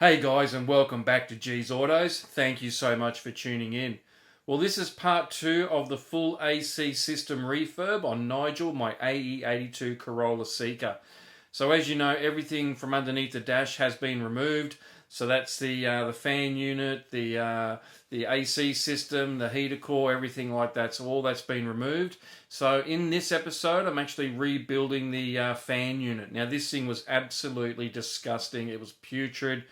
Hey guys, and welcome back to G's Autos. Thank you so much for tuning in. Well, this is part 2 of the full AC system refurb on Nigel, my AE82 Corolla Seca. So as you know, everything from underneath the dash has been removed. So that's the fan unit, the AC system, the heater core, everything like that. So all that's been removed. So in this episode, I'm actually rebuilding the fan unit. Now this thing was absolutely disgusting. It was putrid.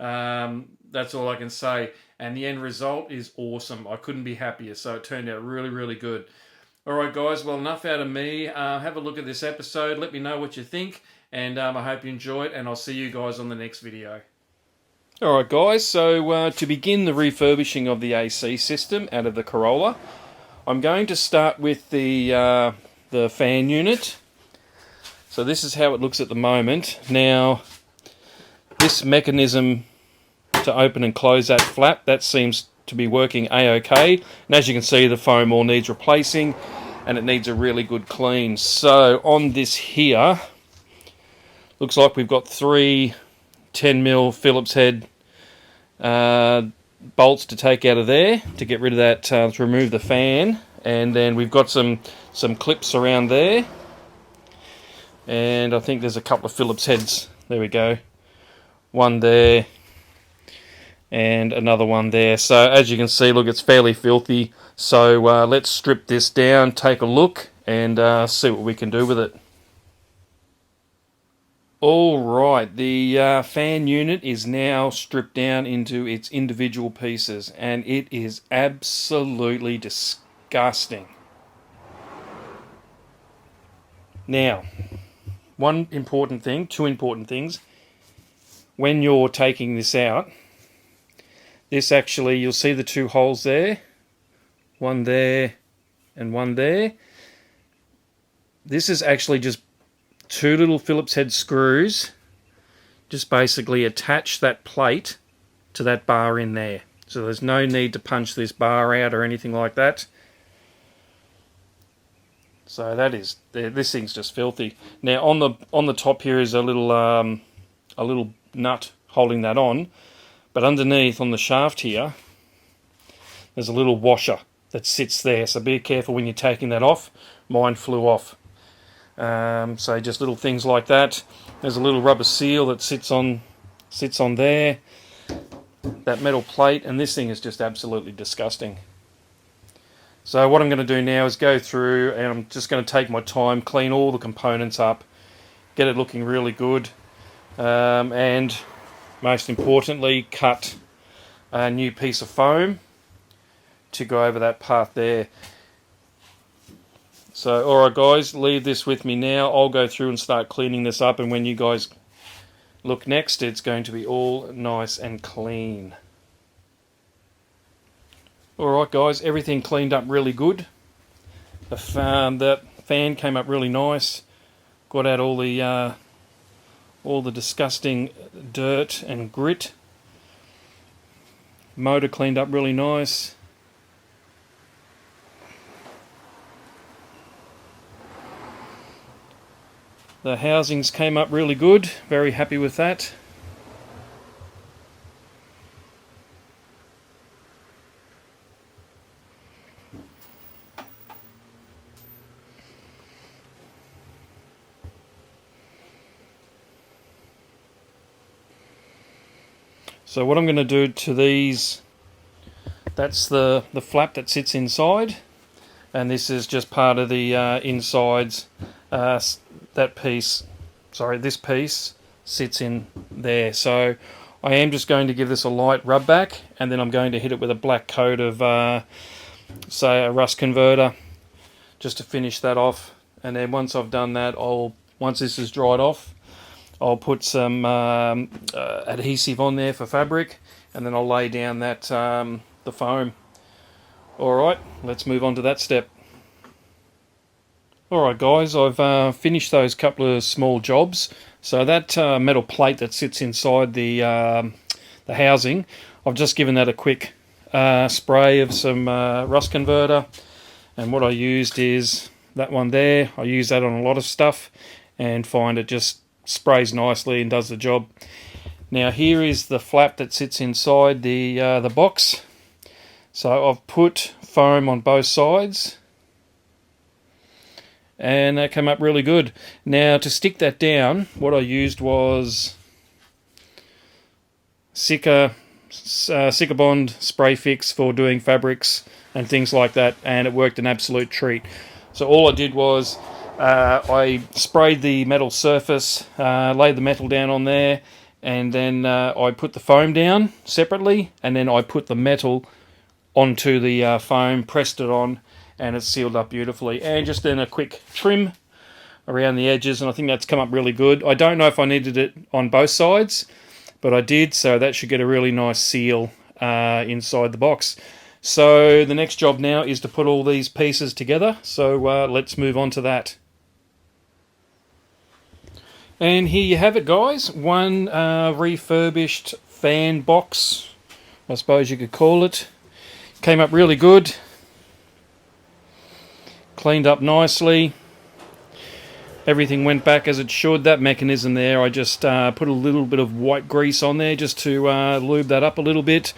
That's all I can say. And the end result is awesome. I couldn't be happier. So it turned out really, really good. Alright guys, well enough out of me. Have a look at this episode. Let me know what you think. And I hope you enjoy it. And I'll see you guys on the next video. Alright guys, so to begin the refurbishing of the AC system out of the Corolla, I'm going to start with the fan unit. So this is how it looks at the moment. Now, this mechanism to open and close that flap, that seems to be working a-okay. And as you can see, the foam all needs replacing and it needs a really good clean. So on this here, looks like we've got 3 10mm Phillips head bolts to take out of there to get rid of that, to remove the fan. And then we've got some clips around there. And I think there's a couple of Phillips heads. There we go. One there and another one there. So as you can see, look, it's fairly filthy. So let's strip this down, take a look, and see what we can do with it. Alright, the fan unit is now stripped down into its individual pieces, and it is absolutely disgusting. Now, two important things. When you're taking this out, this actually, you'll see the 2 holes there, one there and one there. This is actually just 2 little Phillips head screws, just basically attach that plate to that bar in there. So there's no need to punch this bar out or anything like that. So that is, this thing's just filthy. Now on the top here is a little nut holding that on, but underneath on the shaft here, there's a little washer that sits there. So be careful when you're taking that off. Mine flew off. So just little things like that. There's a little rubber seal that sits on there, that metal plate, and this thing is just absolutely disgusting. So what I'm going to do now is go through, and I'm just going to take my time, clean all the components up, get it looking really good, and most importantly, cut a new piece of foam to go over that part there. So, alright guys, leave this with me now. I'll go through and start cleaning this up, and when you guys look next, it's going to be all nice and clean. Alright guys, everything cleaned up really good. That fan came up really nice. Got out all the disgusting dirt and grit. Motor cleaned up really nice. The housings came up really good, very happy with that. So what I'm going to do to these, that's the flap that sits inside, and this is just part of the insides. This piece sits in there. So I am just going to give this a light rub back, and then I'm going to hit it with a black coat of say a rust converter just to finish that off. And then once I've done that, once this is dried off, I'll put some adhesive on there for fabric, and then I'll lay down that the foam. Alright, let's move on to that step. Alright guys, I've finished those couple of small jobs. So that metal plate that sits inside the housing, I've just given that a quick spray of some rust converter, and what I used is that one there. I use that on a lot of stuff and find it just sprays nicely and does the job. Now here is the flap that sits inside the box. So I've put foam on both sides, and that came up really good. Now to stick that down, what I used was Seca Bond spray fix for doing fabrics and things like that, and it worked an absolute treat. So all I did was I sprayed the metal surface, laid the metal down on there, and then I put the foam down separately, and then I put the metal onto the foam, pressed it on, and it's sealed up beautifully. And just then a quick trim around the edges, and I think that's come up really good. I don't know if I needed it on both sides, but I did, so that should get a really nice seal inside the box. So the next job now is to put all these pieces together, so let's move on to that. And here you have it, guys. One refurbished fan box, I suppose you could call it. Came up really good. Cleaned up nicely. Everything went back as it should. That mechanism there, I just put a little bit of white grease on there just to lube that up a little bit.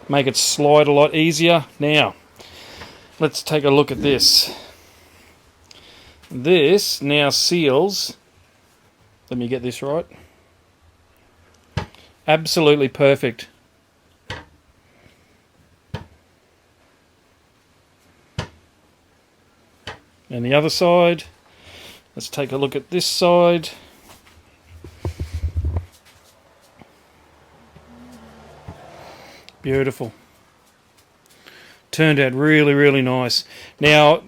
Make it slide a lot easier. Now, let's take a look at this. This now seals. Let me get this right. Absolutely perfect. And the other side. Let's take a look at this side. Beautiful. Turned out really, really nice. Now,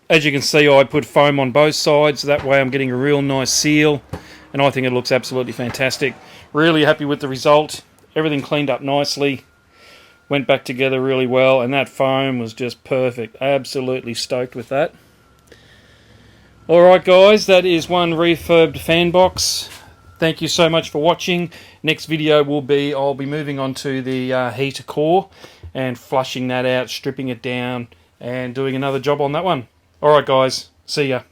as you can see, I put foam on both sides. That way I'm getting a real nice seal. And I think it looks absolutely fantastic. Really happy with the result. Everything cleaned up nicely. Went back together really well. And that foam was just perfect. Absolutely stoked with that. Alright guys, that is one refurbed fan box. Thank you so much for watching. Next video will be, I'll be moving on to the heater core and flushing that out, stripping it down, and doing another job on that one. Alright guys, see ya.